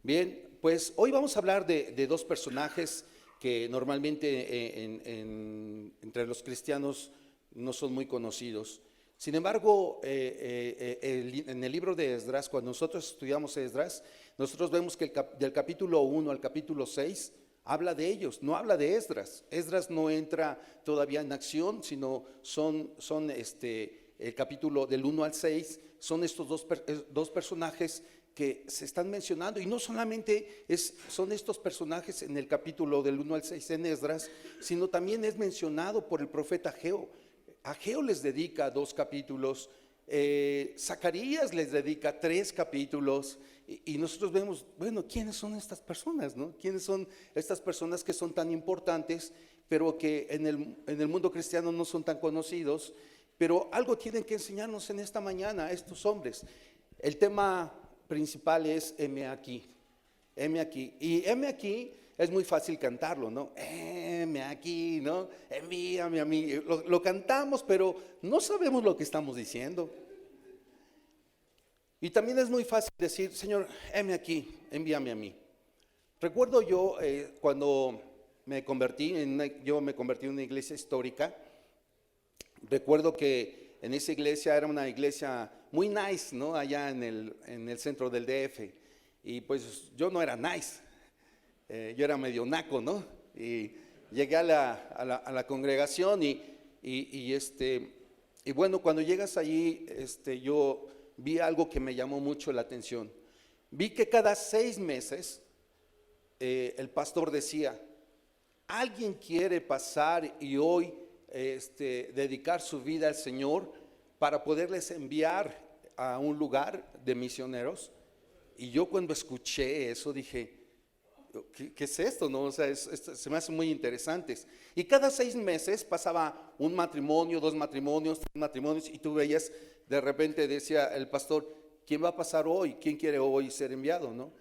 Bien, pues hoy vamos a hablar de dos personajes que normalmente entre los cristianos no son muy conocidos. Sin embargo, en el libro de Esdras, cuando nosotros estudiamos Esdras, nosotros vemos que del capítulo 1 al capítulo 6 habla de ellos, no habla de Esdras. Esdras no entra todavía en acción, sino son el capítulo del 1 al 6, son estos dos personajes que se están mencionando, y no solamente son estos personajes en el capítulo del 1 al 6 en Esdras, sino también es mencionado por el profeta Ageo. Ageo les dedica 2 capítulos, Zacarías les dedica 3 capítulos, y nosotros vemos, bueno, ¿quiénes son estas personas, no? ¿Quiénes son estas personas que son tan importantes, pero que en el mundo cristiano no son tan conocidos? Pero algo tienen que enseñarnos en esta mañana estos hombres. El tema principal es heme aquí, heme aquí. Y heme aquí es muy fácil cantarlo, ¿no? Heme aquí, ¿no? Envíame a mí. Lo cantamos, pero no sabemos lo que estamos diciendo. Y también es muy fácil decir, Señor, heme aquí, envíame a mí. Recuerdo yo cuando yo me convertí en una iglesia histórica. Recuerdo que en esa iglesia era una iglesia muy nice, ¿no? Allá en el centro del DF. Y pues yo no era nice, yo era medio naco, ¿no? Y llegué a la congregación y bueno, cuando llegas allí, yo vi algo que me llamó mucho la atención. Vi que cada 6 meses el pastor decía, ¿alguien quiere pasar y hoy dedicar su vida al Señor para poderles enviar a un lugar de misioneros? Y yo cuando escuché eso dije, ¿qué es esto? ¿No? O sea, se me hace muy interesantes. Y cada 6 meses pasaba un matrimonio, 2 matrimonios, 3 matrimonios, y tú veías, de repente decía el pastor, ¿quién va a pasar hoy? ¿Quién quiere hoy ser enviado? ¿No?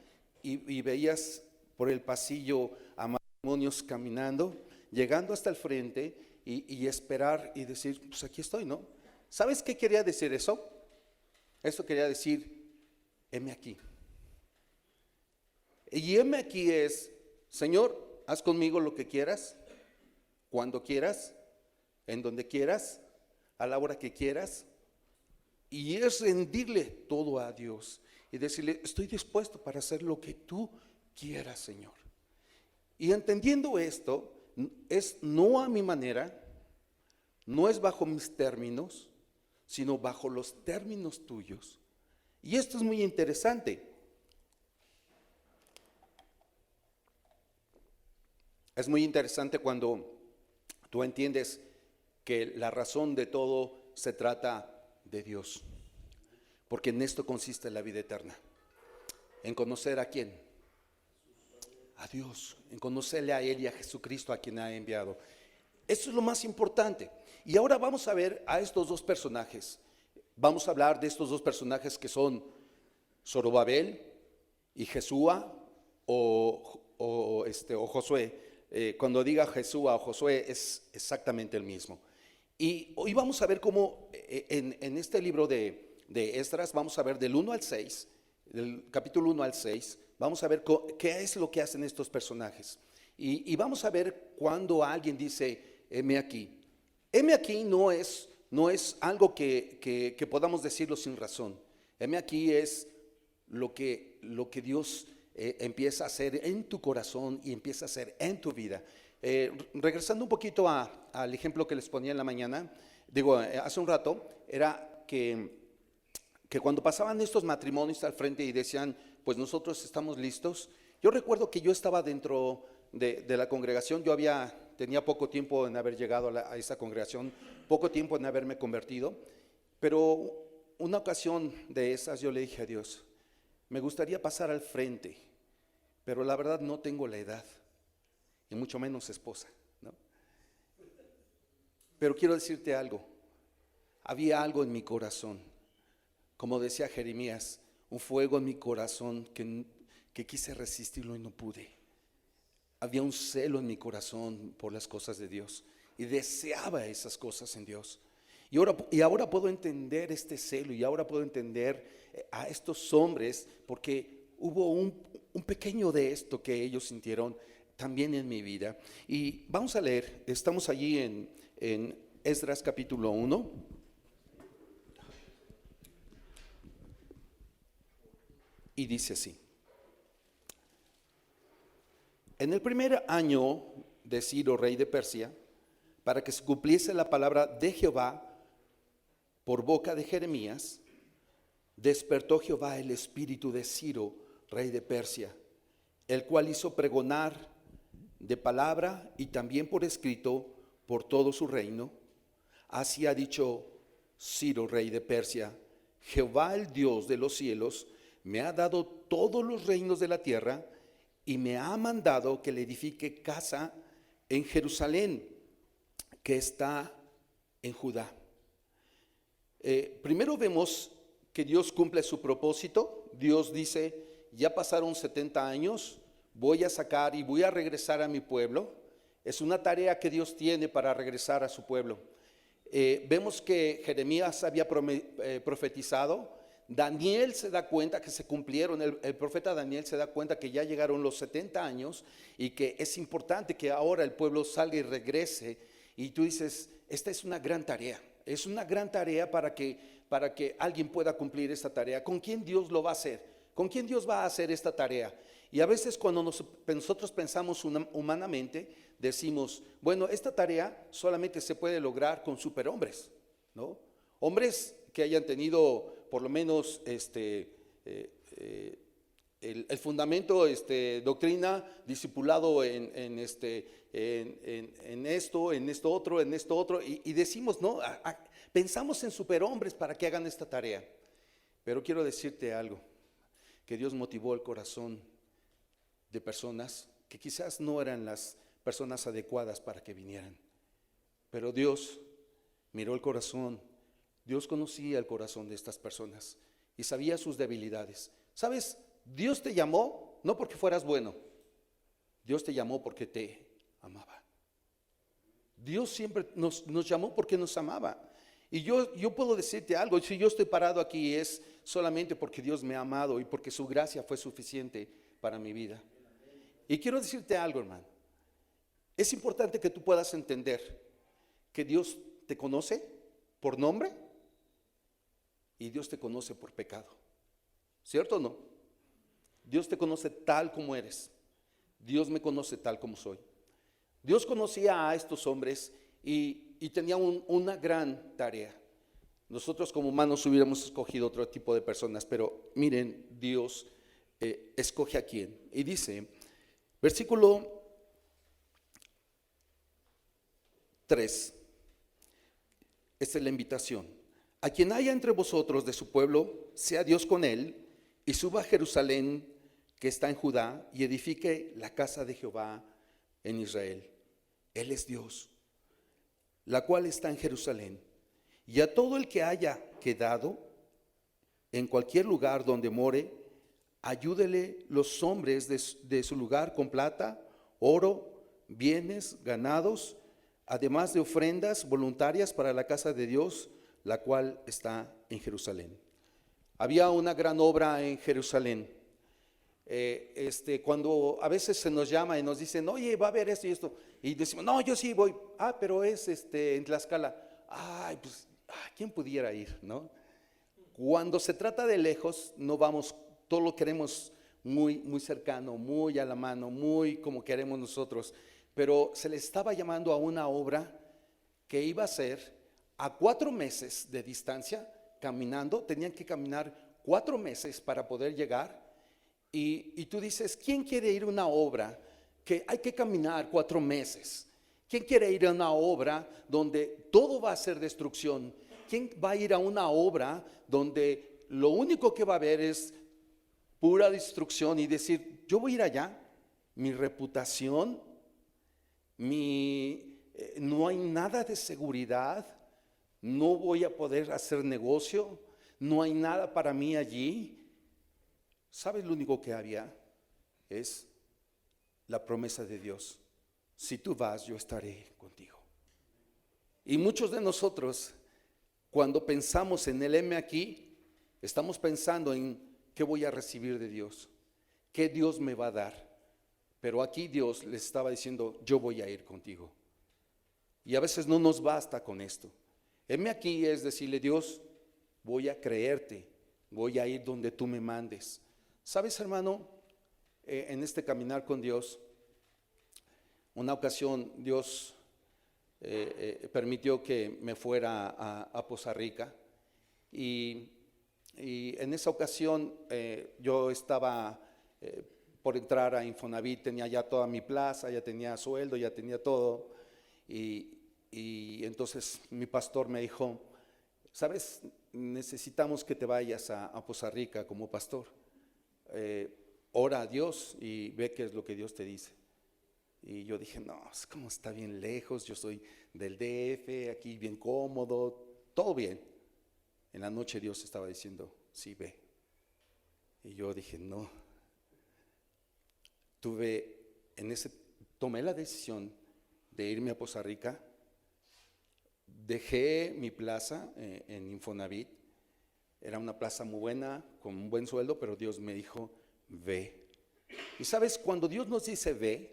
Y veías por el pasillo a matrimonios caminando, llegando hasta el frente y esperar y decir, pues aquí estoy, ¿no? ¿Sabes qué quería decir eso? Eso quería decir, heme aquí. Y heme aquí es, Señor, haz conmigo lo que quieras, cuando quieras, en donde quieras, a la hora que quieras. Y es rendirle todo a Dios y decirle, estoy dispuesto para hacer lo que tú quieras, Señor. Y entendiendo esto, es no a mi manera, no es bajo mis términos, sino bajo los términos tuyos. Y esto es muy interesante. Es muy interesante cuando tú entiendes que la razón de todo se trata de Dios, porque en esto consiste la vida eterna, en conocer a quién, a Dios, en conocerle a Él y a Jesucristo a quien ha enviado. Eso es lo más importante. Y ahora vamos a ver a estos dos personajes. Vamos a hablar de estos dos personajes que son Zorobabel y Jesúa o Josué. Cuando diga Jesúa o Josué es exactamente el mismo. Y hoy vamos a ver cómo en este libro de Esdras, vamos a ver del 1 al 6, del capítulo 1 al 6, vamos a ver qué es lo que hacen estos personajes. Y vamos a ver cuando alguien dice, heme aquí. Heme aquí no es algo que podamos decirlo sin razón. Heme aquí es lo que Dios empieza a hacer en tu corazón y empieza a hacer en tu vida. Regresando un poquito al ejemplo que les ponía en la mañana, hace un rato, era que cuando pasaban estos matrimonios al frente y decían, pues nosotros estamos listos. Yo recuerdo que yo estaba dentro de la congregación, tenía poco tiempo en haber llegado a esa congregación, poco tiempo en haberme convertido, pero una ocasión de esas yo le dije a Dios, me gustaría pasar al frente, pero la verdad no tengo la edad, y mucho menos esposa, ¿no? Pero quiero decirte algo, había algo en mi corazón, como decía Jeremías, un fuego en mi corazón que quise resistirlo y no pude. Había un celo en mi corazón por las cosas de Dios y deseaba esas cosas en Dios. Y ahora puedo entender este celo y ahora puedo entender a estos hombres porque hubo un pequeño de esto que ellos sintieron también en mi vida. Y vamos a leer, estamos allí en Esdras capítulo 1. Y dice así: en el primer año de Ciro, rey de Persia, para que se cumpliese la palabra de Jehová por boca de Jeremías, despertó Jehová el espíritu de Ciro, rey de Persia, el cual hizo pregonar de palabra y también por escrito por todo su reino. Así ha dicho Ciro, rey de Persia: Jehová, el Dios de los cielos, me ha dado todos los reinos de la tierra y me ha mandado que le edifique casa en Jerusalén, que está en Judá. Primero vemos que Dios cumple su propósito. Dios dice: ya pasaron 70 años, voy a sacar y voy a regresar a mi pueblo. Es una tarea que Dios tiene para regresar a su pueblo. Vemos que Jeremías había profetizado. Daniel se da cuenta que se cumplieron, el profeta Daniel se da cuenta que ya llegaron los 70 años y que es importante que ahora el pueblo salga y regrese. Y tú dices, esta es una gran tarea, es una gran tarea para que alguien pueda cumplir esta tarea. ¿Con quién Dios lo va a hacer? ¿Con quién Dios va a hacer esta tarea? Y a veces cuando nosotros pensamos humanamente, decimos, bueno, esta tarea solamente se puede lograr con superhombres, ¿no? Hombres que hayan tenido por lo menos el fundamento, doctrina, discipulado en esto otro, y decimos, no, pensamos en superhombres para que hagan esta tarea. Pero quiero decirte algo, que Dios motivó el corazón de personas que quizás no eran las personas adecuadas para que vinieran, pero Dios miró el corazón. Dios conocía el corazón de estas personas y sabía sus debilidades. ¿Sabes? Dios te llamó no porque fueras bueno, Dios te llamó porque te amaba. Dios siempre nos llamó porque nos amaba. Y yo puedo decirte algo: si yo estoy parado aquí es solamente porque Dios me ha amado y porque su gracia fue suficiente para mi vida. Y quiero decirte algo, hermano. Es importante que tú puedas entender que Dios te conoce por nombre y Dios te conoce por pecado. ¿Cierto o no? Dios te conoce tal como eres. Dios me conoce tal como soy. Dios conocía a estos hombres y tenía una gran tarea. Nosotros como humanos hubiéramos escogido otro tipo de personas, pero miren, Dios escoge a quién. Y dice, versículo 3, esta es la invitación: a quien haya entre vosotros de su pueblo, sea Dios con él, y suba a Jerusalén, que está en Judá, y edifique la casa de Jehová en Israel. Él es Dios, la cual está en Jerusalén. Y a todo el que haya quedado en cualquier lugar donde more, ayúdele los hombres de su lugar con plata, oro, bienes, ganados, además de ofrendas voluntarias para la casa de Dios, la cual está en Jerusalén. Había una gran obra en Jerusalén. Cuando a veces se nos llama y nos dicen, oye, va a haber esto y esto, y decimos, no, yo sí voy. Pero es en Tlaxcala. Pues, ¿quién pudiera ir, no? Cuando se trata de lejos, no vamos, todo lo queremos muy, muy cercano, muy a la mano, muy como queremos nosotros. Pero se le estaba llamando a una obra que iba a ser a 4 meses de distancia, caminando. Tenían que caminar 4 meses para poder llegar. Y tú dices, ¿quién quiere ir a una obra que hay que caminar 4 meses? ¿Quién quiere ir a una obra donde todo va a ser destrucción? ¿Quién va a ir a una obra donde lo único que va a haber es pura destrucción y decir, yo voy a ir allá, mi reputación, no hay nada de seguridad, no voy a poder hacer negocio, no hay nada para mí allí? ¿Sabes lo único que había? Es la promesa de Dios: si tú vas, yo estaré contigo. Y muchos de nosotros, cuando pensamos en el heme aquí, estamos pensando en qué voy a recibir de Dios, qué Dios me va a dar. Pero aquí Dios les estaba diciendo, yo voy a ir contigo. Y a veces no nos basta con esto. Heme aquí es decirle, Dios, voy a creerte, voy a ir donde tú me mandes. ¿Sabes, hermano? En este caminar con Dios, una ocasión Dios permitió que me fuera a Poza Rica y en esa ocasión yo estaba por entrar a Infonavit, tenía ya toda mi plaza, ya tenía sueldo, ya tenía todo y entonces mi pastor me dijo, ¿sabes? Necesitamos que te vayas a Poza Rica como pastor. Ora a Dios y ve qué es lo que Dios te dice. Y yo dije, no, es como está bien lejos, yo soy del DF, aquí bien cómodo, todo bien. En la noche Dios estaba diciendo, sí, ve. Y yo dije, no. Tomé la decisión de irme a Poza Rica, dejé mi plaza en Infonavit, era una plaza muy buena, con un buen sueldo, pero Dios me dijo, ve. Y sabes, cuando Dios nos dice ve,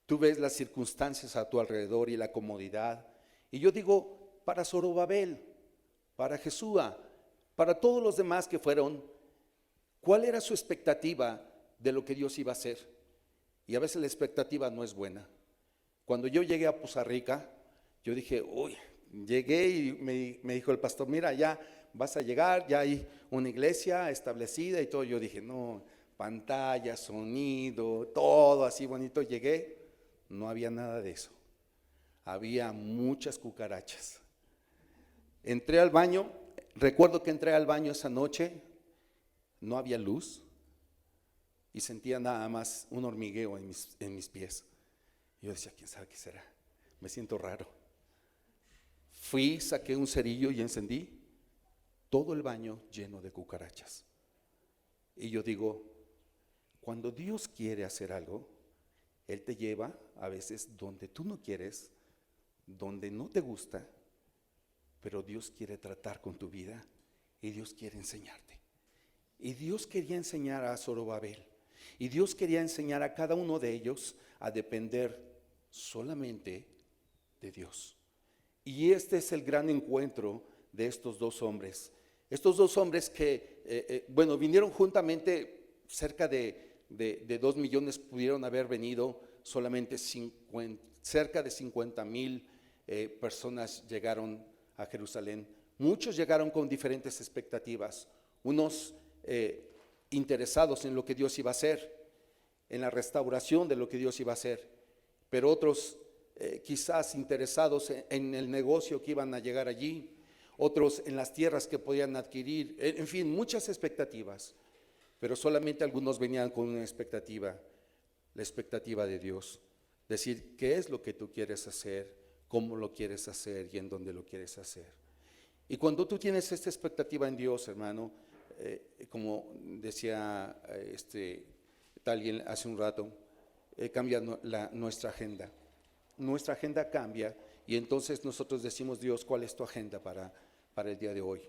tú ves las circunstancias a tu alrededor y la comodidad. Y yo digo, para Zorobabel, para Jesúa, para todos los demás que fueron, ¿cuál era su expectativa de lo que Dios iba a hacer? Y a veces la expectativa no es buena. Cuando yo llegué a Poza Rica, yo dije, uy, llegué y me dijo el pastor, mira, ya vas a llegar, ya hay una iglesia establecida y todo. Yo dije, no, pantalla, sonido, todo así bonito. Llegué, no había nada de eso. Había muchas cucarachas. Entré al baño, recuerdo que entré al baño esa noche, no había luz y sentía nada más un hormigueo en mis pies. Yo decía, ¿quién sabe qué será? Me siento raro. Fui, saqué un cerillo y encendí todo el baño lleno de cucarachas. Y yo digo, cuando Dios quiere hacer algo, Él te lleva a veces donde tú no quieres, donde no te gusta, pero Dios quiere tratar con tu vida y Dios quiere enseñarte. Y Dios quería enseñar a Zorobabel y Dios quería enseñar a cada uno de ellos a depender solamente de Dios. Y este es el gran encuentro de estos dos hombres. Estos dos hombres que, vinieron juntamente, cerca de 2 millones pudieron haber venido, solamente cerca de 50,000 personas llegaron a Jerusalén. Muchos llegaron con diferentes expectativas, unos interesados en lo que Dios iba a hacer, en la restauración de lo que Dios iba a hacer, pero otros quizás interesados en el negocio que iban a llegar allí, otros en las tierras que podían adquirir, en fin, muchas expectativas, pero solamente algunos venían con una expectativa, la expectativa de Dios, decir qué es lo que tú quieres hacer, cómo lo quieres hacer y en dónde lo quieres hacer. Y cuando tú tienes esta expectativa en Dios, hermano, como decía alguien hace un rato, cambia nuestra agenda. Nuestra agenda cambia y entonces nosotros decimos, Dios, ¿cuál es tu agenda para el día de hoy?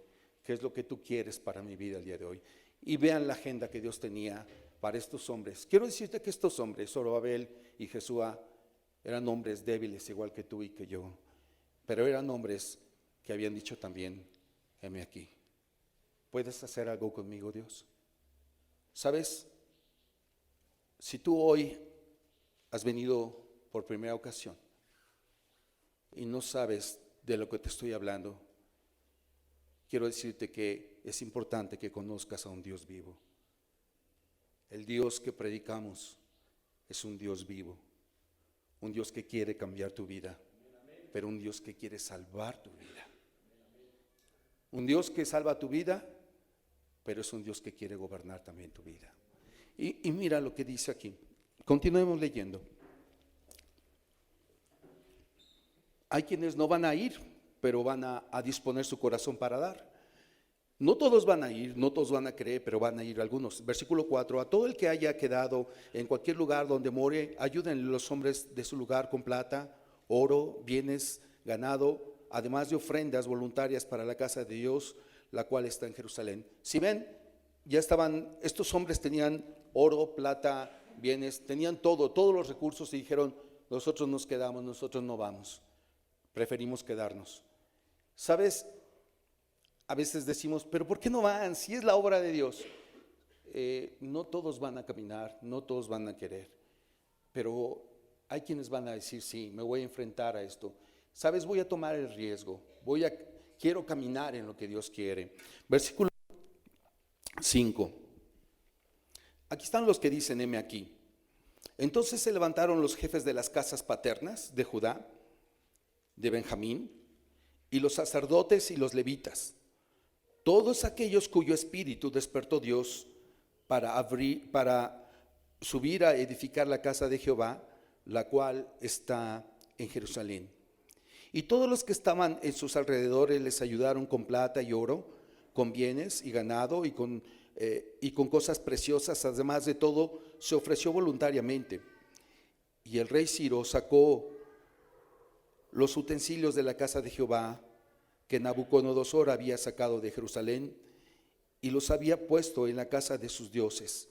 ¿Qué es lo que tú quieres para mi vida el día de hoy? Y vean la agenda que Dios tenía para estos hombres. Quiero decirte que estos hombres, Zorobabel y Jesúa, eran hombres débiles igual que tú y que yo, pero eran hombres que habían dicho también, heme aquí. ¿Puedes hacer algo conmigo, Dios? ¿Sabes? Si tú hoy has venido por primera ocasión y no sabes de lo que te estoy hablando, quiero decirte que es importante que conozcas a un Dios vivo. El Dios que predicamos es un Dios vivo, un Dios que quiere cambiar tu vida, pero un Dios que quiere salvar tu vida. Un Dios que salva tu vida, pero es un Dios que quiere gobernar también tu vida. Y mira lo que dice aquí. Continuemos leyendo. Hay quienes no van a ir, pero van a disponer su corazón para dar. No todos van a ir, no todos van a creer, pero van a ir algunos. Versículo 4, a todo el que haya quedado en cualquier lugar donde more, ayúdenle los hombres de su lugar con plata, oro, bienes, ganado, además de ofrendas voluntarias para la casa de Dios, la cual está en Jerusalén. Si ven, ya estaban, estos hombres tenían oro, plata, bienes, tenían todo, todos los recursos y dijeron, nosotros nos quedamos, nosotros no vamos, preferimos quedarnos. ¿Sabes? A veces decimos, pero ¿por qué no van? Si es la obra de Dios. No todos van a caminar, no todos van a querer, pero hay quienes van a decir, sí, me voy a enfrentar a esto. ¿Sabes? Voy a tomar el riesgo, quiero caminar en lo que Dios quiere. Versículo 5. Aquí están los que dicen, heme aquí. Entonces se levantaron los jefes de las casas paternas de Judá, de Benjamín, y los sacerdotes y los levitas, todos aquellos cuyo espíritu despertó Dios para subir a edificar la casa de Jehová, la cual está en Jerusalén. Y todos los que estaban en sus alrededores les ayudaron con plata y oro, con bienes y ganado y con cosas preciosas. Además de todo, se ofreció voluntariamente. Y el rey Ciro sacó los utensilios de la casa de Jehová que Nabucodonosor había sacado de Jerusalén y los había puesto en la casa de sus dioses.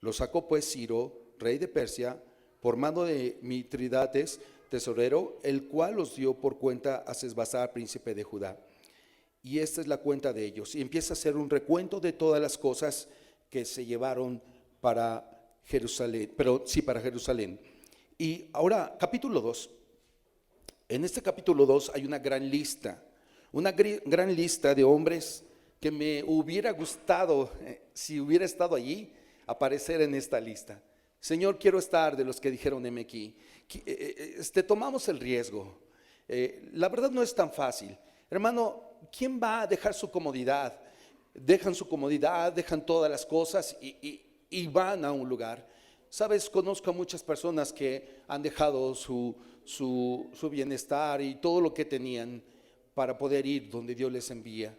Los sacó pues Ciro, rey de Persia, por mano de Mitridates, tesorero, el cual los dio por cuenta a Sesbassar, príncipe de Judá. Y esta es la cuenta de ellos. Y empieza a hacer un recuento de todas las cosas que se llevaron para Jerusalén, para Jerusalén. Y ahora, capítulo 2. En este capítulo 2 hay una gran lista de hombres que me hubiera gustado, si hubiera estado allí, aparecer en esta lista. Señor, quiero estar de los que dijeron heme aquí. Tomamos el riesgo. La verdad no es tan fácil. Hermano, ¿quién va a dejar su comodidad? Dejan su comodidad, dejan todas las cosas y van a un lugar. Sabes, conozco a muchas personas que han dejado su bienestar y todo lo que tenían para poder ir donde Dios les envía.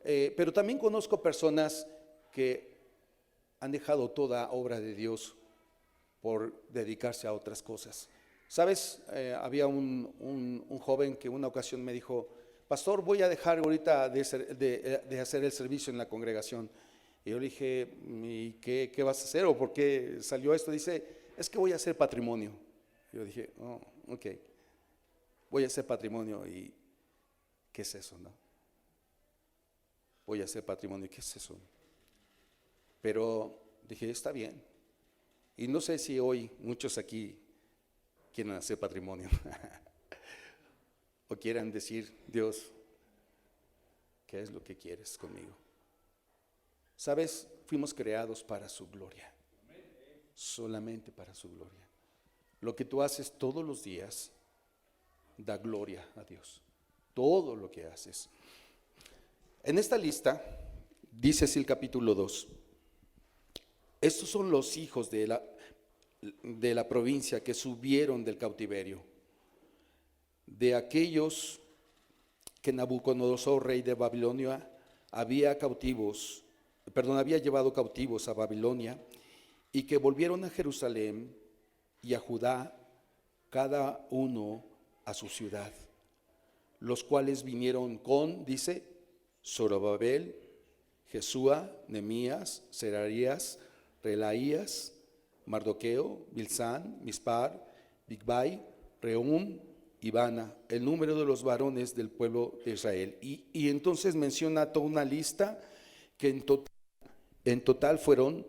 Pero también conozco personas que han dejado toda obra de Dios por dedicarse a otras cosas. Sabes, había un joven que una ocasión me dijo, pastor, voy a dejar ahorita de hacer el servicio en la congregación. Y yo le dije, ¿y qué vas a hacer? ¿O por qué salió esto? Dice, es que voy a hacer patrimonio. Yo dije, oh, ok, voy a hacer patrimonio. ¿Y qué es eso, no? Voy a hacer patrimonio, ¿qué es eso? Pero dije, está bien. Y no sé si hoy muchos aquí quieren hacer patrimonio o quieran decir, Dios, ¿qué es lo que quieres conmigo? ¿Sabes? Fuimos creados para su gloria, solamente para su gloria. Lo que tú haces todos los días da gloria a Dios, todo lo que haces. En esta lista, dice así el capítulo 2, estos son los hijos de la provincia que subieron del cautiverio, de aquellos que Nabucodonosor, rey de Babilonia, había llevado cautivos a Babilonia, y que volvieron a Jerusalén y a Judá, cada uno a su ciudad, los cuales vinieron con, dice, Zorobabel, Jesúa, Nehemías, Seraías, Relaías, Mardoqueo, Bilsán, Mispar, Bigvai, Rehum y Bana, el número de los varones del pueblo de Israel. Y entonces menciona toda una lista que en total fueron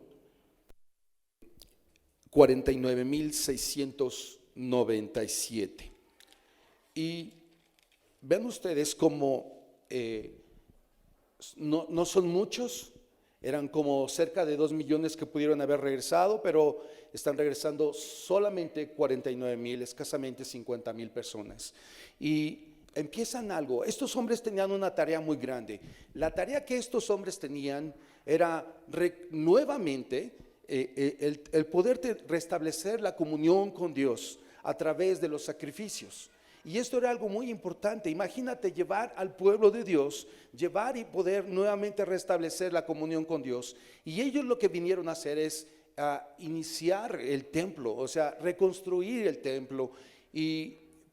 49,697. Y vean ustedes cómo no son muchos. Eran como cerca de 2 millones que pudieron haber regresado, pero están regresando solamente 49,000, escasamente 50,000 personas. Y empiezan algo. Estos hombres tenían una tarea muy grande. La tarea que estos hombres tenían era nuevamente el poder restablecer la comunión con Dios a través de los sacrificios. Y esto era algo muy importante. Imagínate llevar al pueblo de Dios, llevar y poder nuevamente restablecer la comunión con Dios. Y ellos lo que vinieron a hacer es iniciar el templo, o sea, reconstruir el templo.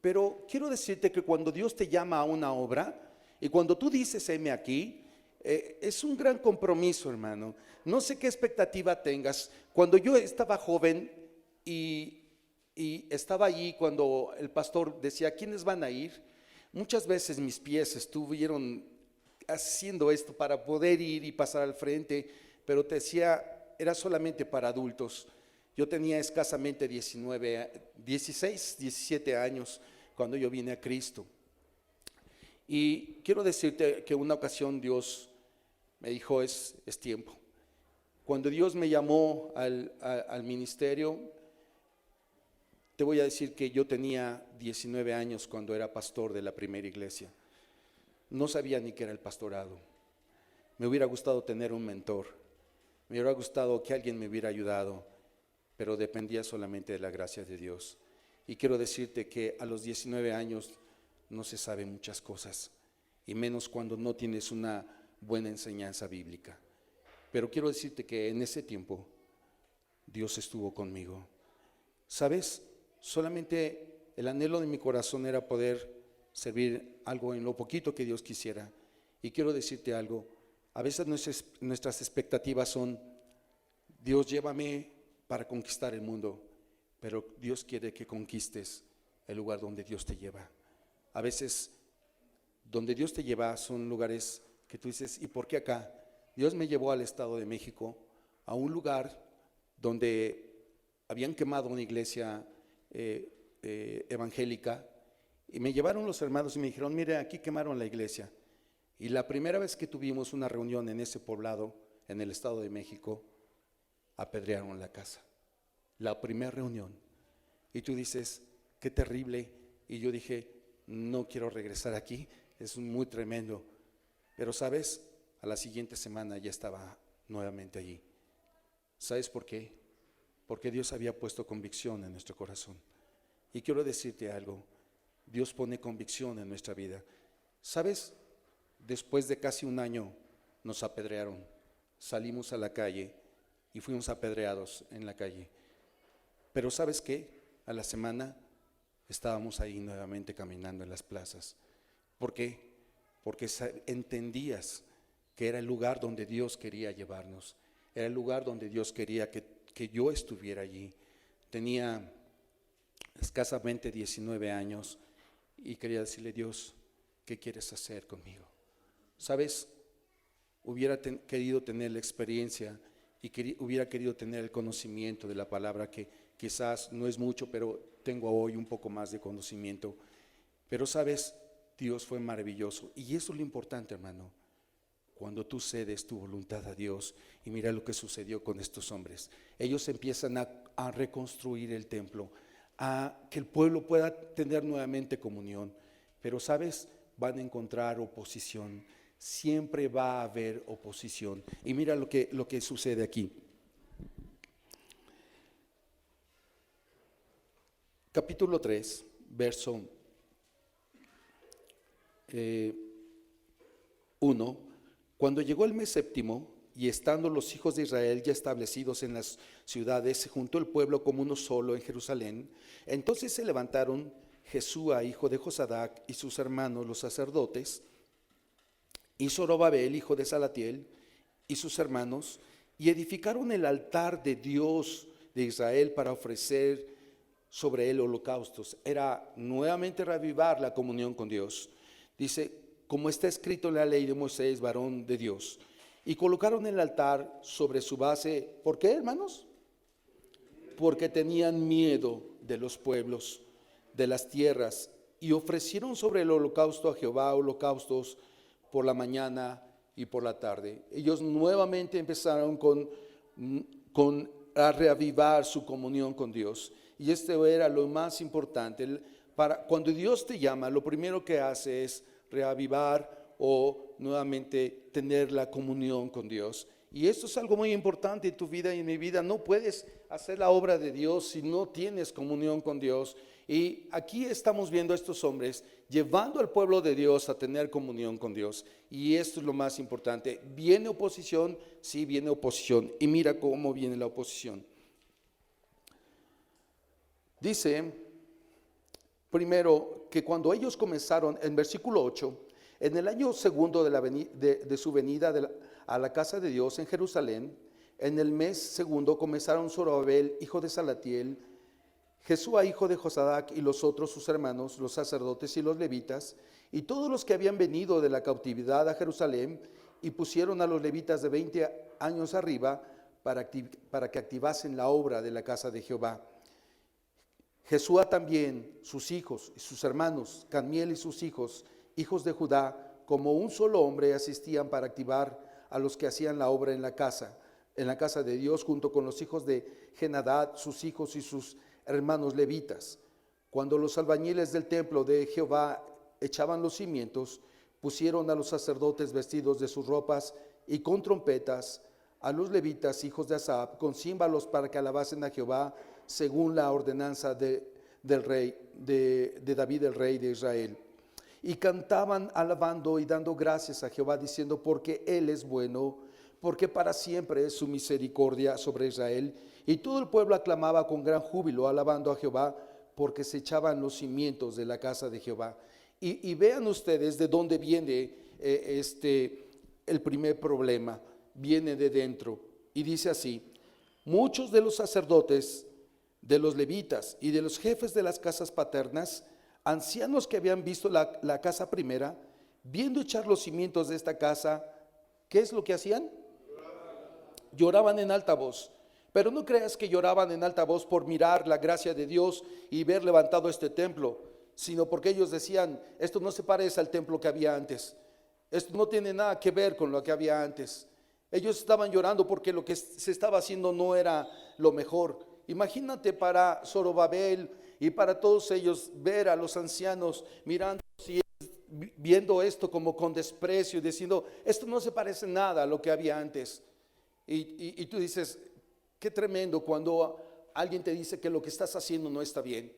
Pero quiero decirte que cuando Dios te llama a una obra, y cuando tú dices heme aquí, Es un gran compromiso, hermano. No sé qué expectativa tengas. Cuando yo estaba joven y estaba allí, cuando el pastor decía, ¿quiénes van a ir? Muchas veces mis pies estuvieron haciendo esto para poder ir y pasar al frente, pero te decía, era solamente para adultos. Yo tenía escasamente 16, 17 años cuando yo vine a Cristo. Y quiero decirte que una ocasión Dios me dijo, es tiempo. Cuando Dios me llamó al ministerio, te voy a decir que yo tenía 19 años cuando era pastor de la primera iglesia. No sabía ni qué era el pastorado. Me hubiera gustado tener un mentor. Me hubiera gustado que alguien me hubiera ayudado, pero dependía solamente de la gracia de Dios. Y quiero decirte que a los 19 años no se saben muchas cosas, y menos cuando no tienes una buena enseñanza bíblica. Pero quiero decirte que en ese tiempo Dios estuvo conmigo. ¿Sabes? Solamente el anhelo de mi corazón era poder servir algo en lo poquito que Dios quisiera. Y quiero decirte algo, a veces nuestras expectativas son, Dios, llévame para conquistar el mundo, pero Dios quiere que conquistes el lugar donde Dios te lleva. A veces donde Dios te lleva son lugares que tú dices, ¿y por qué acá? Dios me llevó al Estado de México, a un lugar donde habían quemado una iglesia evangélica, y me llevaron los hermanos y me dijeron, mire, aquí quemaron la iglesia. Y la primera vez que tuvimos una reunión en ese poblado, en el Estado de México, apedrearon la casa. La primera reunión. Y tú dices, qué terrible. Y yo dije, no quiero regresar aquí, es muy tremendo. Pero sabes, a la siguiente semana ya estaba nuevamente allí. ¿Sabes por qué? Porque Dios había puesto convicción en nuestro corazón. Y quiero decirte algo, Dios pone convicción en nuestra vida. ¿Sabes? Después de casi un año nos apedrearon, salimos a la calle y fuimos apedreados en la calle. Pero ¿sabes qué? A la semana estábamos ahí nuevamente caminando en las plazas. ¿Por qué? Porque entendías que era el lugar donde Dios quería llevarnos. Era el lugar donde Dios quería que yo estuviera allí. Tenía escasamente 19 años y quería decirle, Dios, ¿qué quieres hacer conmigo? ¿Sabes? Hubiera querido tener la experiencia y hubiera querido tener el conocimiento de la palabra, que quizás no es mucho, pero tengo hoy un poco más de conocimiento. Pero sabes, Dios fue maravilloso, y eso es lo importante, hermano. Cuando tú cedes tu voluntad a Dios, y mira lo que sucedió con estos hombres. Ellos empiezan a reconstruir el templo, a que el pueblo pueda tener nuevamente comunión. Pero sabes, van a encontrar oposición. Siempre va a haber oposición. Y mira lo que sucede aquí. Capítulo 3, verso 1. Cuando llegó el mes séptimo, y estando los hijos de Israel ya establecidos en las ciudades, se juntó el pueblo como uno solo en Jerusalén. Entonces se levantaron Jesúa, hijo de Josadac, y sus hermanos los sacerdotes, y Zorobabel, hijo de Salatiel, y sus hermanos, y edificaron el altar de Dios de Israel para ofrecer sobre él holocaustos. Era nuevamente reavivar la comunión con Dios. Dice, como está escrito en la ley de Moisés, varón de Dios. Y colocaron el altar sobre su base. ¿Por qué, hermanos? Porque tenían miedo de los pueblos, de las tierras, y ofrecieron sobre el holocausto a Jehová holocaustos por la mañana y por la tarde. Ellos nuevamente empezaron a reavivar su comunión con Dios. Y esto era lo más importante. Cuando Dios te llama, lo primero que hace es reavivar o nuevamente tener la comunión con Dios. Y esto es algo muy importante en tu vida y en mi vida. No puedes hacer la obra de Dios si no tienes comunión con Dios. Y aquí estamos viendo a estos hombres llevando al pueblo de Dios a tener comunión con Dios. Y esto es lo más importante. ¿Viene oposición? Sí, viene oposición. Y mira cómo viene la oposición. Dice primero que cuando ellos comenzaron, en versículo 8, En el año segundo de su venida a la casa de Dios en Jerusalén, en el mes segundo comenzaron Zorobabel, hijo de Salatiel, Jesúa, hijo de Josadac, y los otros sus hermanos, los sacerdotes y los levitas, y todos los que habían venido de la cautividad a Jerusalén, y pusieron a los levitas de 20 años arriba para que activasen la obra de la casa de Jehová. Jesúa también, sus hijos y sus hermanos, Cadmiel y sus hijos, hijos de Judá, como un solo hombre asistían para activar a los que hacían la obra en la casa de Dios, junto con los hijos de Genadad, sus hijos y sus hermanos levitas. Cuando los albañiles del templo de Jehová echaban los cimientos, pusieron a los sacerdotes vestidos de sus ropas y con trompetas, a los levitas, hijos de Asaf, con címbalos para que alabasen a Jehová, según la ordenanza del rey, de David el rey de Israel. Y cantaban alabando y dando gracias a Jehová, diciendo, porque Él es bueno, porque para siempre es su misericordia sobre Israel. Y todo el pueblo aclamaba con gran júbilo, alabando a Jehová, porque se echaban los cimientos de la casa de Jehová. Y vean ustedes de dónde viene el primer problema. Viene de dentro. Y dice así: muchos de los sacerdotes, de los levitas y de los jefes de las casas paternas, ancianos que habían visto la casa primera, viendo echar los cimientos de esta casa, ¿qué es lo que hacían? Lloraban en alta voz. Pero no creas que lloraban en alta voz por mirar la gracia de Dios y ver levantado este templo, sino porque ellos decían, esto no se parece al templo que había antes, esto no tiene nada que ver con lo que había antes. Ellos estaban llorando porque lo que se estaba haciendo no era lo mejor. Imagínate para Zorobabel y para todos ellos ver a los ancianos mirando y viendo esto como con desprecio y diciendo, esto no se parece nada a lo que había antes. Y tú dices, qué tremendo cuando alguien te dice que lo que estás haciendo no está bien.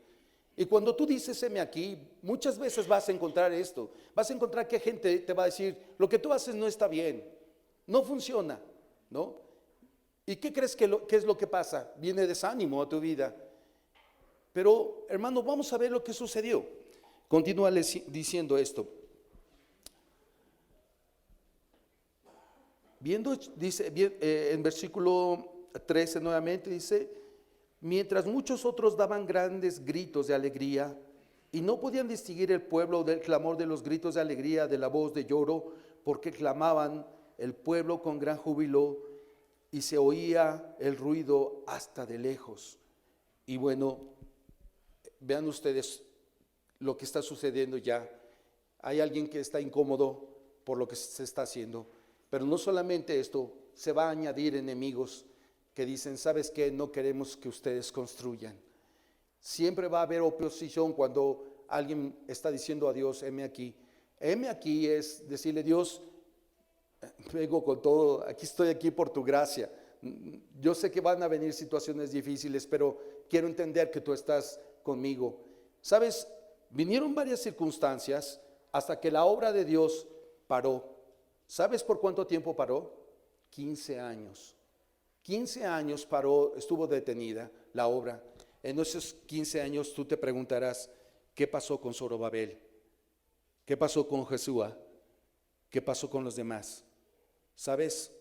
Y cuando tú dices, heme aquí, muchas veces vas a encontrar esto. Vas a encontrar que gente te va a decir, lo que tú haces no está bien, no funciona, ¿no? ¿Y qué crees qué es lo que pasa? Viene desánimo a tu vida. Pero, hermano, vamos a ver lo que sucedió. Continúa diciendo esto. Viendo, dice, en versículo 13 nuevamente dice, mientras muchos otros daban grandes gritos de alegría y no podían distinguir el pueblo del clamor de los gritos de alegría, de la voz de lloro, porque clamaban el pueblo con gran júbilo y se oía el ruido hasta de lejos. Y bueno, vean ustedes lo que está sucediendo ya. Hay alguien que está incómodo por lo que se está haciendo. Pero no solamente esto, se va a añadir enemigos que dicen, ¿sabes qué? No queremos que ustedes construyan. Siempre va a haber oposición cuando alguien está diciendo a Dios, heme aquí. Heme aquí es decirle, Dios, vengo con todo, aquí estoy aquí por tu gracia. Yo sé que van a venir situaciones difíciles, pero quiero entender que tú estás conmigo. ¿Sabes? Vinieron varias circunstancias hasta que la obra de Dios paró. ¿Sabes por cuánto tiempo paró? 15 años. 15 años paró, estuvo detenida la obra. En esos 15 años tú te preguntarás, ¿qué pasó con Zorobabel? ¿Qué pasó con Jesúa? ¿Qué pasó con los demás? ¿Sabes?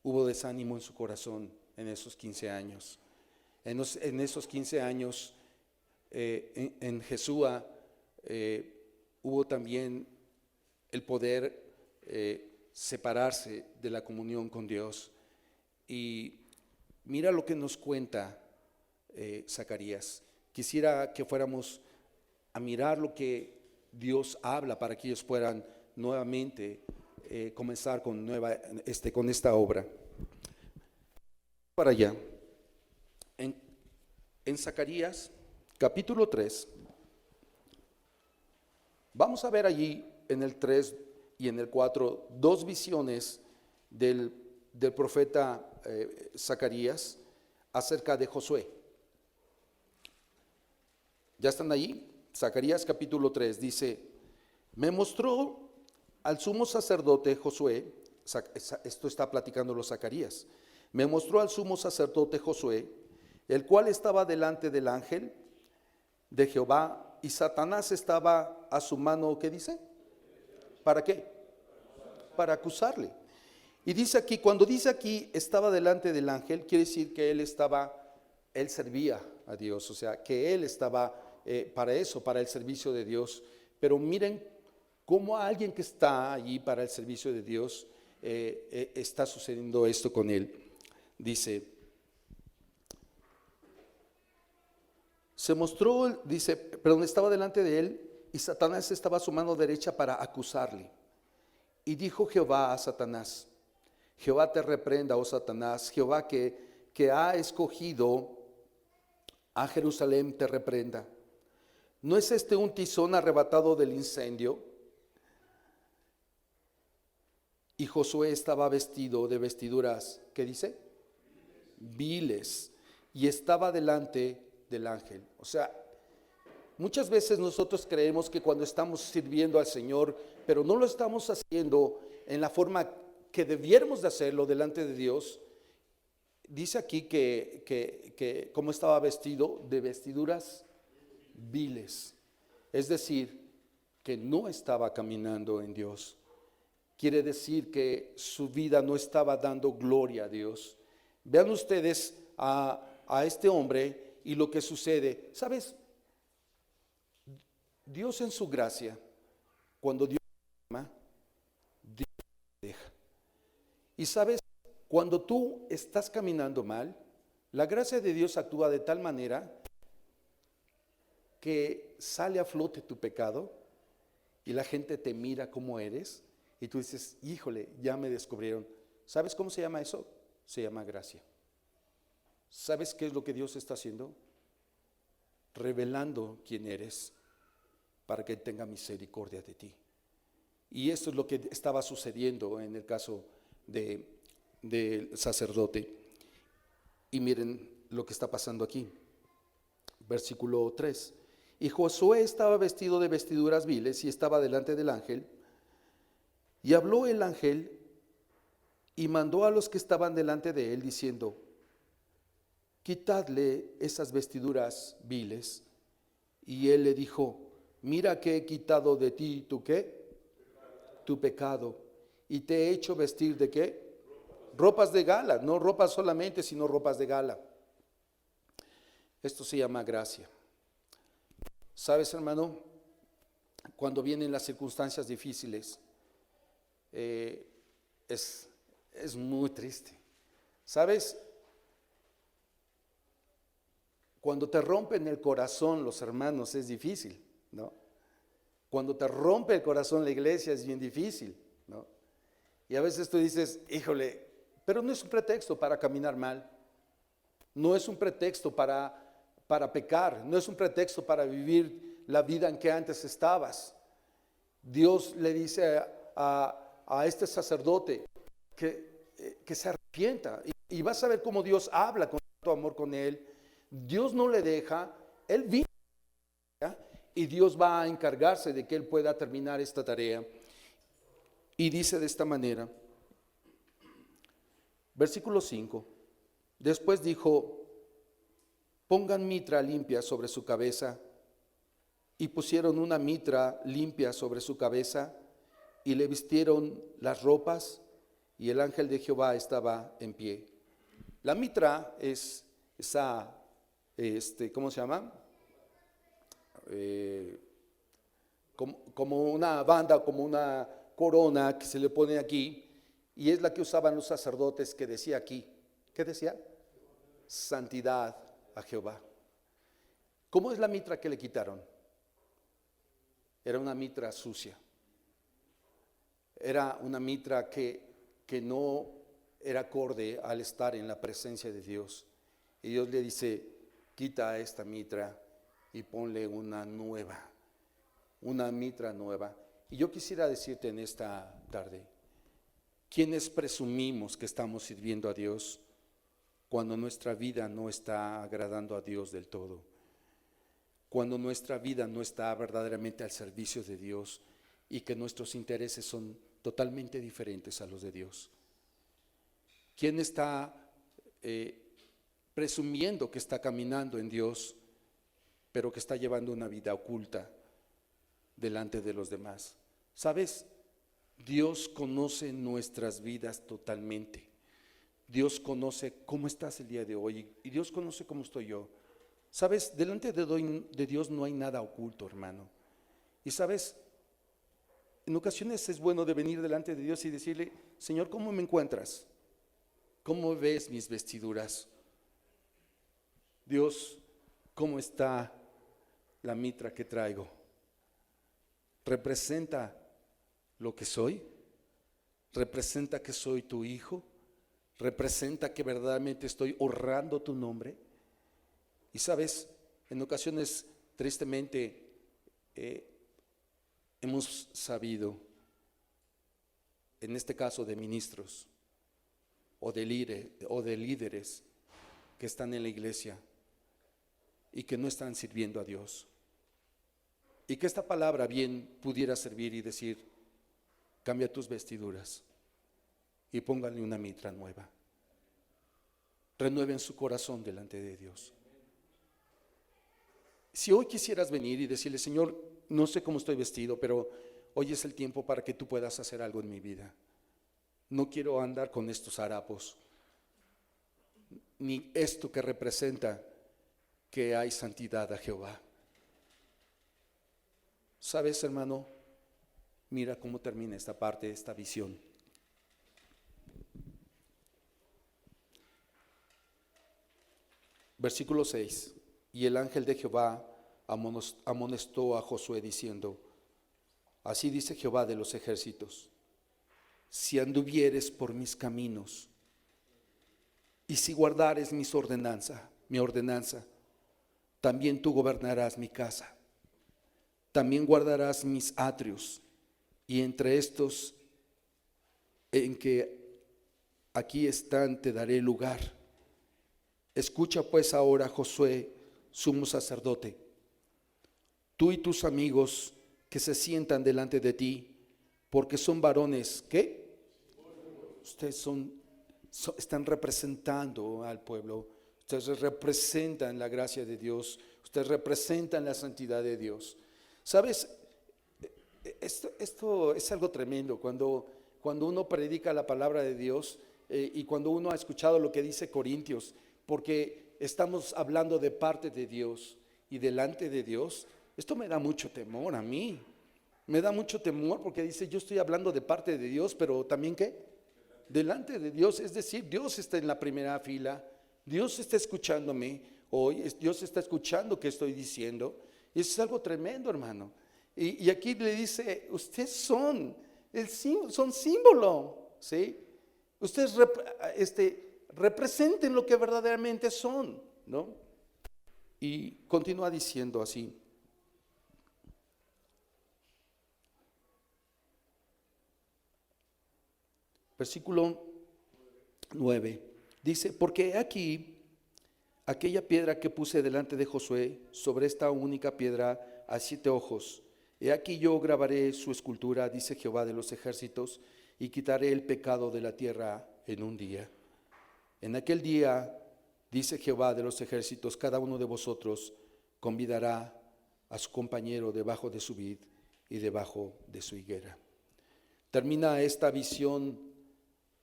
Hubo desánimo en su corazón en esos 15 años. En esos 15 años, en Jesúa hubo también el poder separarse de la comunión con Dios. Y mira lo que nos cuenta Zacarías. Quisiera que fuéramos a mirar lo que Dios habla para que ellos puedan nuevamente comenzar con esta obra. Para allá, en Zacarías capítulo 3, vamos a ver allí en el 3 y en el 4 dos visiones del profeta Zacarías acerca de Josué. ¿Ya están allí? Zacarías capítulo 3 dice, me mostró al sumo sacerdote Josué, esto está platicando Zacarías, me mostró al sumo sacerdote Josué, el cual estaba delante del ángel de Jehová y Satanás estaba a su mano, ¿qué dice? ¿Para qué? Para acusarle. Y dice aquí, cuando dice aquí estaba delante del ángel, quiere decir que él servía a Dios, o sea, que él estaba para eso, para el servicio de Dios. Pero miren cómo a alguien que está allí para el servicio de Dios está sucediendo esto con él. Dice, se mostró, dice, perdón, estaba delante de él y Satanás estaba a su mano derecha para acusarle. Y dijo Jehová a Satanás, Jehová te reprenda, oh Satanás, Jehová que ha escogido a Jerusalén te reprenda. ¿No es este un tizón arrebatado del incendio? Y Josué estaba vestido de vestiduras, ¿qué dice? Viles, y estaba delante del ángel. O sea, muchas veces nosotros creemos que cuando estamos sirviendo al Señor, pero no lo estamos haciendo en la forma que debiéramos de hacerlo delante de Dios. Dice aquí que cómo estaba vestido de vestiduras viles, es decir, que no estaba caminando en Dios. Quiere decir que su vida no estaba dando gloria a Dios. Vean ustedes a este hombre y lo que sucede. ¿Sabes? Dios en su gracia, cuando Dios ama, Dios te deja. Y sabes, cuando tú estás caminando mal, la gracia de Dios actúa de tal manera que sale a flote tu pecado y la gente te mira como eres y tú dices, híjole, ya me descubrieron. ¿Sabes cómo se llama eso? Se llama gracia. ¿Sabes qué es lo que Dios está haciendo? Revelando quién eres para que tenga misericordia de ti. Y esto es lo que estaba sucediendo en el caso del sacerdote. Y miren lo que está pasando aquí. Versículo 3. Y Josué estaba vestido de vestiduras viles y estaba delante del ángel. Y habló el ángel y mandó a los que estaban delante de él diciendo, quitadle esas vestiduras viles. Y él le dijo, mira que he quitado de ti tu ¿qué? Tu pecado. Y te he hecho vestir de ¿qué? Ropas de gala, no ropas solamente, sino ropas de gala. Esto se llama gracia. ¿Sabes, hermano? Cuando vienen las circunstancias difíciles, es muy triste. ¿Sabes? Cuando te rompen el corazón los hermanos es difícil, ¿no? Cuando te rompe el corazón la iglesia es bien difícil, ¿no? Y a veces tú dices, híjole, pero no es un pretexto para caminar mal, no es un pretexto para pecar, no es un pretexto para vivir la vida en que antes estabas. Dios le dice a este sacerdote que se arrepienta y vas a ver cómo Dios habla con tanto amor con él. Dios no le deja, él vive y Dios va a encargarse de que él pueda terminar esta tarea. Y dice de esta manera, versículo 5, después dijo, pongan mitra limpia sobre su cabeza, y pusieron una mitra limpia sobre su cabeza, y le vistieron las ropas, y el ángel de Jehová estaba en pie. La mitra es esa, ¿cómo se llama? Como una banda, como una corona que se le pone aquí, y es la que usaban los sacerdotes, que decía aquí, ¿qué decía? Santidad a Jehová. ¿Cómo es la mitra que le quitaron? Era una mitra sucia, era una mitra que no era acorde al estar en la presencia de Dios. Y Dios le dice, quita esta mitra y ponle una nueva, una mitra nueva. Y yo quisiera decirte en esta tarde, ¿quiénes presumimos que estamos sirviendo a Dios cuando nuestra vida no está agradando a Dios del todo? Cuando nuestra vida no está verdaderamente al servicio de Dios y que nuestros intereses son totalmente diferentes a los de Dios. ¿Quién está presumiendo que está caminando en Dios, pero que está llevando una vida oculta delante de los demás? ¿Sabes? Dios conoce nuestras vidas totalmente. Dios conoce cómo estás el día de hoy y Dios conoce cómo estoy yo. Sabes, delante de Dios no hay nada oculto, hermano. Y sabes, en ocasiones es bueno de venir delante de Dios y decirle: Señor, ¿cómo me encuentras? ¿Cómo ves mis vestiduras? Dios, ¿cómo está la mitra que traigo? ¿Representa lo que soy? ¿Representa que soy tu hijo? ¿Representa que verdaderamente estoy honrando tu nombre? Y sabes, en ocasiones tristemente hemos sabido, en este caso de ministros o de líderes que están en la iglesia y que no están sirviendo a Dios, y que esta palabra bien pudiera servir y decir: cambia tus vestiduras y pónganle una mitra nueva. Renueven su corazón delante de Dios. Si hoy quisieras venir y decirle: Señor, no sé cómo estoy vestido, pero hoy es el tiempo para que tú puedas hacer algo en mi vida. No quiero andar con estos harapos, ni esto que representa que hay santidad a Jehová. ¿Sabes, hermano? Mira cómo termina esta parte, esta visión. Versículo 6. Y el ángel de Jehová amonestó a Josué diciendo: así dice Jehová de los ejércitos, si anduvieres por mis caminos y si guardares mi ordenanza, también tú gobernarás mi casa, también guardarás mis atrios, y entre estos en que aquí están te daré lugar. Escucha pues ahora, Josué, sumo sacerdote, tú y tus amigos que se sientan delante de ti, porque son varones, ¿qué? Ustedes están representando al pueblo, ustedes representan la gracia de Dios, ustedes representan la santidad de Dios. ¿Sabes? Esto es algo tremendo cuando uno predica la palabra de Dios y cuando uno ha escuchado lo que dice Corintios, porque estamos hablando de parte de Dios y delante de Dios. Esto me da mucho temor a mí, me da mucho temor porque dice: yo estoy hablando de parte de Dios, pero también ¿qué? Delante de Dios, es decir, Dios está en la primera fila, Dios está escuchándome hoy, Dios está escuchando que estoy diciendo, y eso es algo tremendo, hermano. Y aquí le dice: ustedes son símbolo, ¿sí? Ustedes representen lo que verdaderamente son, ¿no? Y continúa diciendo así. Versículo 9 dice: porque aquí aquella piedra que puse delante de Josué, sobre esta única piedra hay 7 ojos. He aquí yo grabaré su escultura, dice Jehová de los ejércitos, y quitaré el pecado de la tierra en un día. En aquel día, dice Jehová de los ejércitos, cada uno de vosotros convidará a su compañero debajo de su vid y debajo de su higuera. Termina esta visión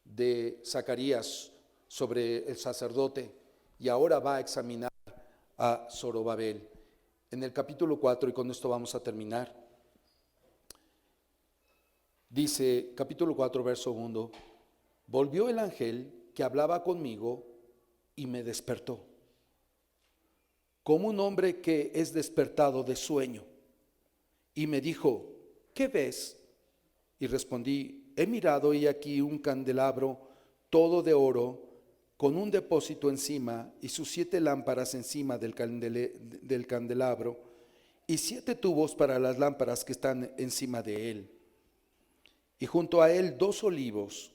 de Zacarías sobre el sacerdote y ahora va a examinar a Zorobabel. En el capítulo 4, y con esto vamos a terminar, dice, capítulo 4, verso 1: volvió el ángel que hablaba conmigo y me despertó, como un hombre que es despertado de sueño, y me dijo: ¿qué ves? Y respondí: he mirado y aquí un candelabro todo de oro, con un depósito encima y sus 7 lámparas encima del candelabro, y 7 tubos para las lámparas que están encima de él. Y junto a él 2 olivos,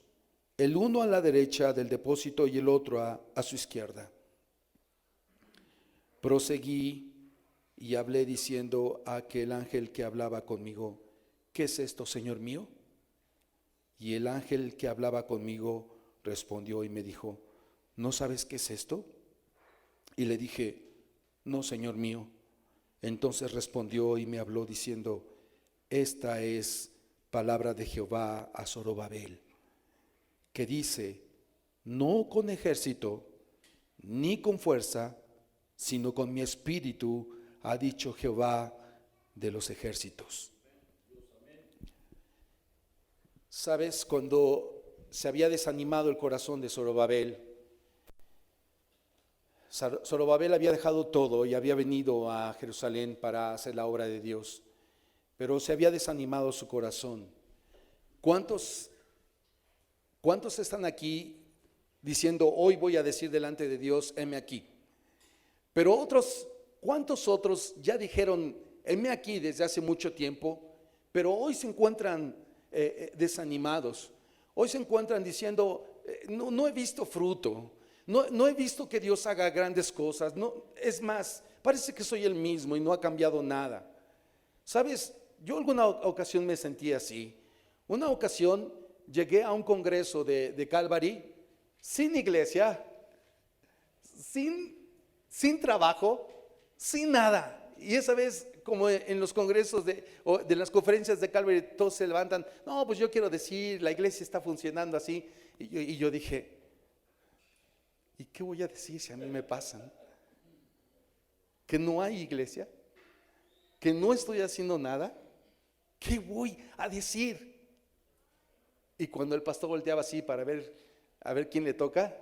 el uno a la derecha del depósito y el otro a su izquierda. Proseguí y hablé diciendo a aquel ángel que hablaba conmigo: ¿qué es esto, Señor mío? Y el ángel que hablaba conmigo respondió y me dijo: ¿no sabes qué es esto? Y le dije: no, Señor mío. Entonces respondió y me habló diciendo: esta es palabra de Jehová a Zorobabel, que dice: no con ejército ni con fuerza, sino con mi espíritu, ha dicho Jehová de los ejércitos. ¿Sabes? Cuando se había desanimado el corazón de Zorobabel, Zorobabel había dejado todo y había venido a Jerusalén para hacer la obra de Dios, pero se había desanimado su corazón. ¿Cuántos están aquí diciendo: hoy voy a decir delante de Dios, heme aquí? Pero otros, ¿cuántos otros ya dijeron, heme aquí desde hace mucho tiempo, pero hoy se encuentran desanimados? Hoy se encuentran diciendo, no he visto fruto, no he visto que Dios haga grandes cosas. No, es más, parece que soy el mismo y no ha cambiado nada. ¿Sabes? Yo alguna ocasión me sentí así. Una ocasión llegué a un congreso de Calvary, sin iglesia, sin trabajo, sin nada. Y esa vez, como en los congresos de las conferencias de Calvary, todos se levantan: no, pues yo quiero decir, la iglesia está funcionando así. Y yo dije: ¿y qué voy a decir si a mí me pasan? ¿Que no hay iglesia? ¿Que no estoy haciendo nada? ¿Qué voy a decir? Y cuando el pastor volteaba así para a ver quién le toca,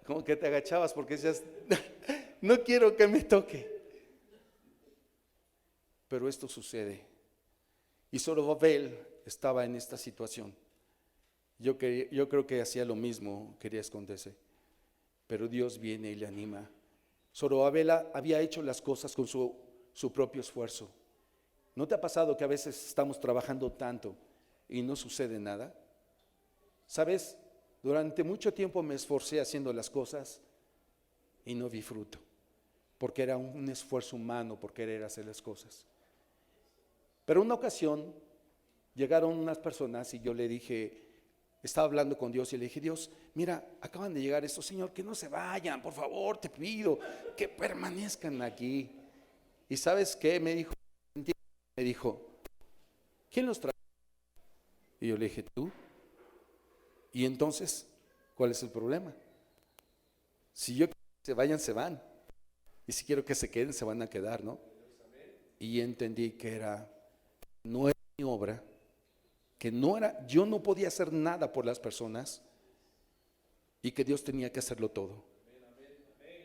como que te agachabas porque decías: no quiero que me toque. Pero esto sucede. Y Zorobabel estaba en esta situación. Yo creo que hacía lo mismo, quería esconderse. Pero Dios viene y le anima. Zorobabel había hecho las cosas con su propio esfuerzo. ¿No te ha pasado que a veces estamos trabajando tanto y no sucede nada? ¿Sabes? Durante mucho tiempo me esforcé haciendo las cosas y no vi fruto, porque era un esfuerzo humano por querer hacer las cosas. Pero una ocasión llegaron unas personas y yo le dije, estaba hablando con Dios y le dije: Dios, mira, acaban de llegar estos, Señor, que no se vayan, por favor, te pido que permanezcan aquí. ¿Y sabes qué? Me dijo, ¿quién los trae? Y yo le dije: tú. Y entonces, ¿cuál es el problema? Si yo quiero que se vayan, se van. Y si quiero que se queden, se van a quedar, ¿no? Y entendí que no era mi obra, que yo no podía hacer nada por las personas y que Dios tenía que hacerlo todo.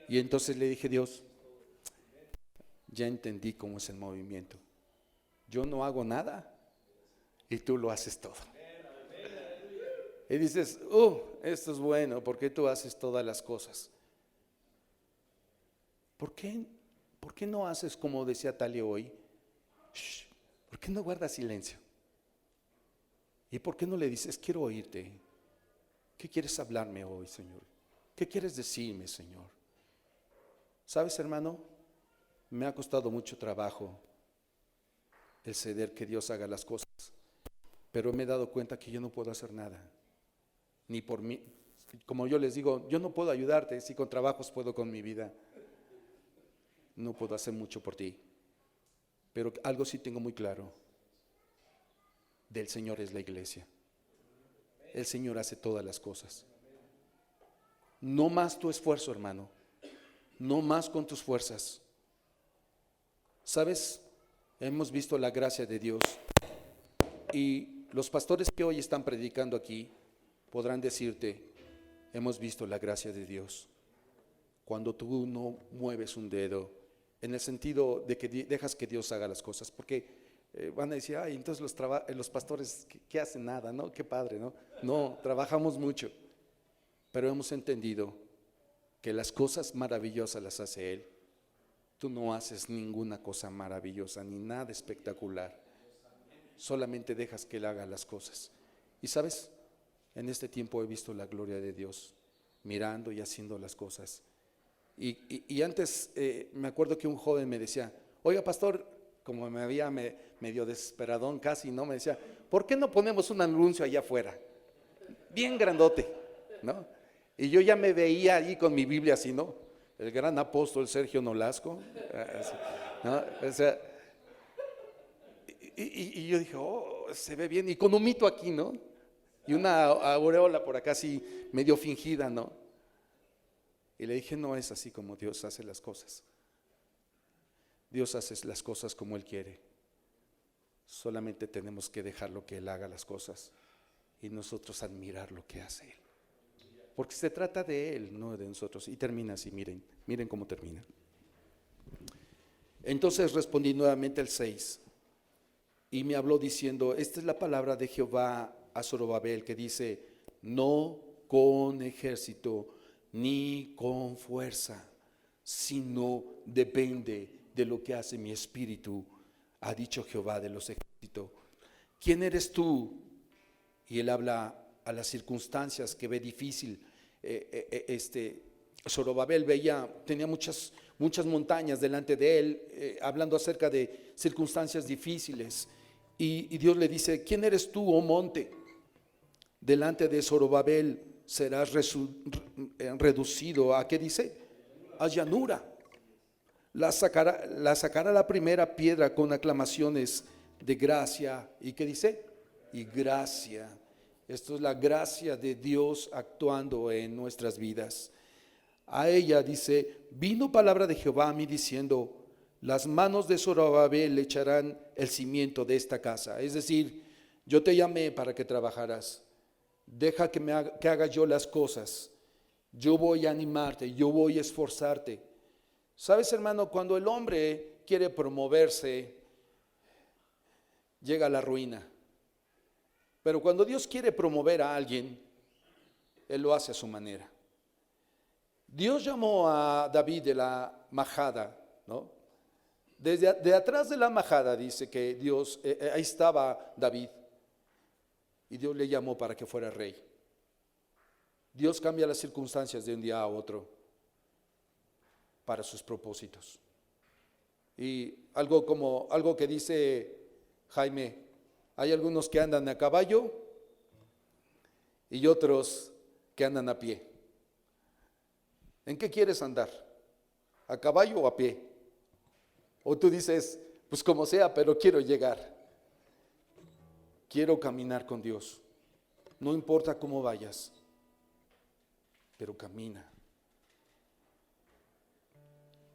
Y entonces le dije: Dios, ya entendí cómo es el movimiento. Yo no hago nada y tú lo haces todo. Y dices: esto es bueno, porque tú haces todas las cosas. ¿Por qué no haces como decía Talia hoy? ¿Por qué no guardas silencio? ¿Y por qué no le dices: quiero oírte? ¿Qué quieres hablarme hoy, Señor? ¿Qué quieres decirme, Señor? ¿Sabes, hermano? Me ha costado mucho trabajo el ceder que Dios haga las cosas, pero me he dado cuenta que yo no puedo hacer nada, ni por mí. Como yo les digo, yo no puedo ayudarte, si con trabajos puedo con mi vida. No puedo hacer mucho por ti, pero algo sí tengo muy claro: del Señor es la iglesia. El Señor hace todas las cosas. No más tu esfuerzo, hermano, no más con tus fuerzas. ¿Sabes? Hemos visto la gracia de Dios, y los pastores que hoy están predicando aquí podrán decirte: hemos visto la gracia de Dios. Cuando tú no mueves un dedo, en el sentido de que dejas que Dios haga las cosas, porque van a decir: ay, entonces los pastores ¿qué hacen? Nada, ¿no? Qué padre, ¿no? No, trabajamos mucho, pero hemos entendido que las cosas maravillosas las hace Él. Tú no haces ninguna cosa maravillosa ni nada espectacular, solamente dejas que Él haga las cosas. Y sabes, en este tiempo he visto la gloria de Dios mirando y haciendo las cosas. Y antes me acuerdo que un joven me decía: oiga, pastor, como me había medio desesperadón casi, ¿no? Me decía: ¿por qué no ponemos un anuncio allá afuera? Bien grandote, ¿no? Y yo ya me veía allí con mi Biblia así, ¿no? El gran apóstol Sergio Nolasco, ¿no? O sea, Y yo dije, oh, se ve bien. Y con un mito aquí, ¿no? Y una aureola por acá así medio fingida, ¿no? Y le dije, no es así como Dios hace las cosas. Dios hace las cosas como Él quiere. Solamente tenemos que dejarlo que Él haga las cosas y nosotros admirar lo que hace Él. Porque se trata de Él, no de nosotros. Y termina así, miren cómo termina. Entonces respondí nuevamente el 6 y me habló diciendo, esta es la palabra de Jehová a Zorobabel que dice, no con ejército ni con fuerza, sino depende de lo que hace mi espíritu, ha dicho Jehová de los ejércitos. ¿Quién eres tú? Y él habla a las circunstancias que ve difícil. Zorobabel tenía muchas montañas delante de él, hablando acerca de circunstancias difíciles. Y Dios le dice, ¿quién eres tú, oh monte? Delante de Zorobabel serás reducido, ¿a qué dice? A llanura. La sacará la primera piedra con aclamaciones de gracia. ¿Y qué dice? Y gracia. Esto es la gracia de Dios actuando en nuestras vidas. A ella dice, vino palabra de Jehová a mí diciendo, las manos de Zorobabel echarán el cimiento de esta casa. Es decir, yo te llamé para que trabajaras. Deja que haga yo las cosas. Yo voy a animarte, yo voy a esforzarte. Sabes, hermano, cuando el hombre quiere promoverse, llega a la ruina. Pero cuando Dios quiere promover a alguien, Él lo hace a su manera. Dios llamó a David de la majada, ¿no? De atrás de la majada dice que Dios, ahí estaba David. Y Dios le llamó para que fuera rey. Dios cambia las circunstancias de un día a otro para sus propósitos. Y algo que dice Jaime, hay algunos que andan a caballo y otros que andan a pie. ¿En qué quieres andar? ¿A caballo o a pie? O tú dices, pues como sea, pero quiero llegar. Quiero caminar con Dios. No importa cómo vayas, pero camina.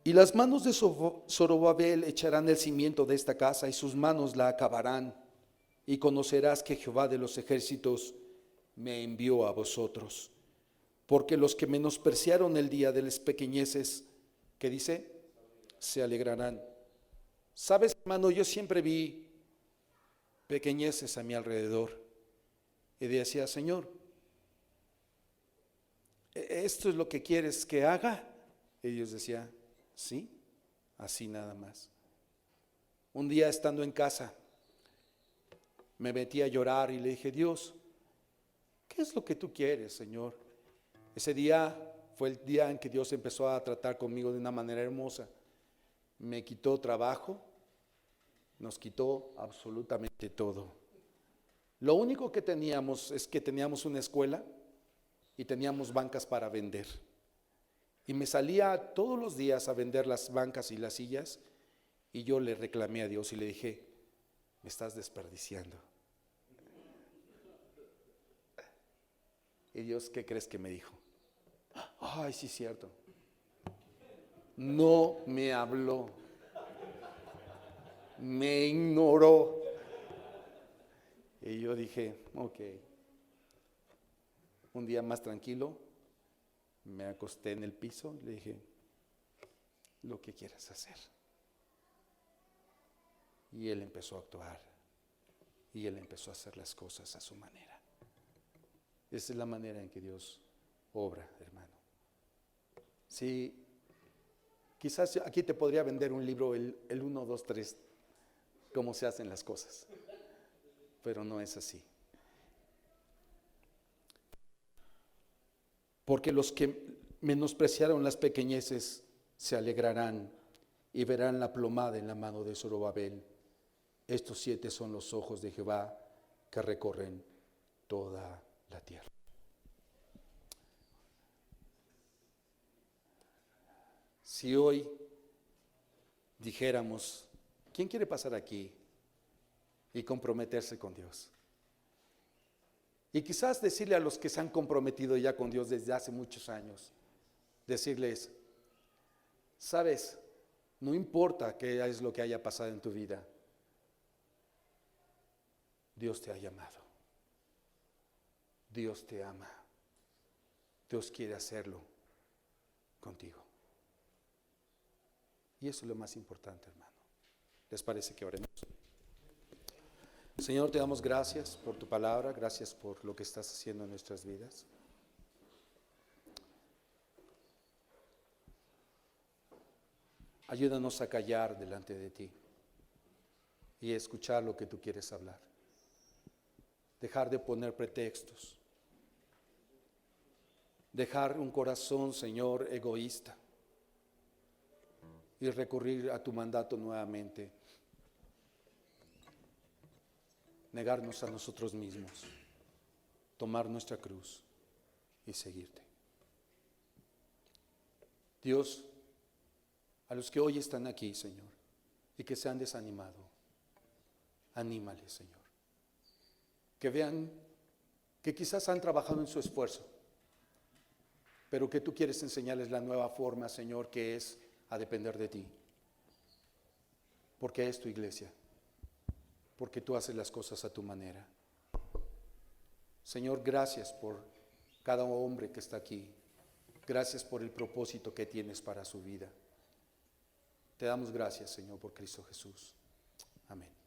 Y las manos de Zorobabel echarán el cimiento de esta casa y sus manos la acabarán. Y conocerás que Jehová de los ejércitos me envió a vosotros. Porque los que menospreciaron el día de las pequeñeces, ¿qué dice? Se alegrarán. Sabes, hermano, yo siempre vi pequeñeces a mi alrededor y decía, Señor, ¿esto es lo que quieres que haga? Y Dios decía, sí, así nada más. Un día estando en casa, me metí a llorar y le dije, Dios, ¿qué es lo que tú quieres, Señor? Ese día fue el día en que Dios empezó a tratar conmigo de una manera hermosa. Me quitó trabajo, nos quitó absolutamente todo. Lo único que teníamos es que teníamos una escuela y teníamos bancas para vender. Y me salía todos los días a vender las bancas y las sillas y yo le reclamé a Dios y le dije, me estás desperdiciando. Y Dios, ¿qué crees que me dijo? Ay, sí es cierto. No me habló. Me ignoró. Y yo dije, ok. Un día más tranquilo, me acosté en el piso y le dije, lo que quieras hacer. Y él empezó a actuar. Y él empezó a hacer las cosas a su manera. Esa es la manera en que Dios obra, hermano. Sí, quizás aquí te podría vender un libro, el 1, 2, 3, cómo se hacen las cosas. Pero no es así. Porque los que menospreciaron las pequeñeces se alegrarán y verán la plomada en la mano de Zorobabel. Estos 7 son los ojos de Jehová que recorren toda la tierra. Si hoy dijéramos, ¿quién quiere pasar aquí? y comprometerse con Dios. Y quizás decirle a los que se han comprometido ya con Dios desde hace muchos años, decirles, sabes, no importa qué es lo que haya pasado en tu vida, Dios te ha llamado, Dios te ama, Dios quiere hacerlo contigo. Y eso es lo más importante, hermano. ¿Les parece que oremos? Señor, te damos gracias por tu palabra, gracias por lo que estás haciendo en nuestras vidas. Ayúdanos a callar delante de ti y escuchar lo que tú quieres hablar. Dejar de poner pretextos. Dejar un corazón, Señor, egoísta y recurrir a tu mandato nuevamente. Negarnos a nosotros mismos, tomar nuestra cruz y seguirte. Dios, a los que hoy están aquí, Señor, y que se han desanimado, anímales, Señor. Que vean que quizás han trabajado en su esfuerzo, pero que tú quieres enseñarles la nueva forma, Señor, que es a depender de ti. Porque es tu iglesia. Porque tú haces las cosas a tu manera. Señor, gracias por cada hombre que está aquí. Gracias por el propósito que tienes para su vida. Te damos gracias, Señor, por Cristo Jesús. Amén.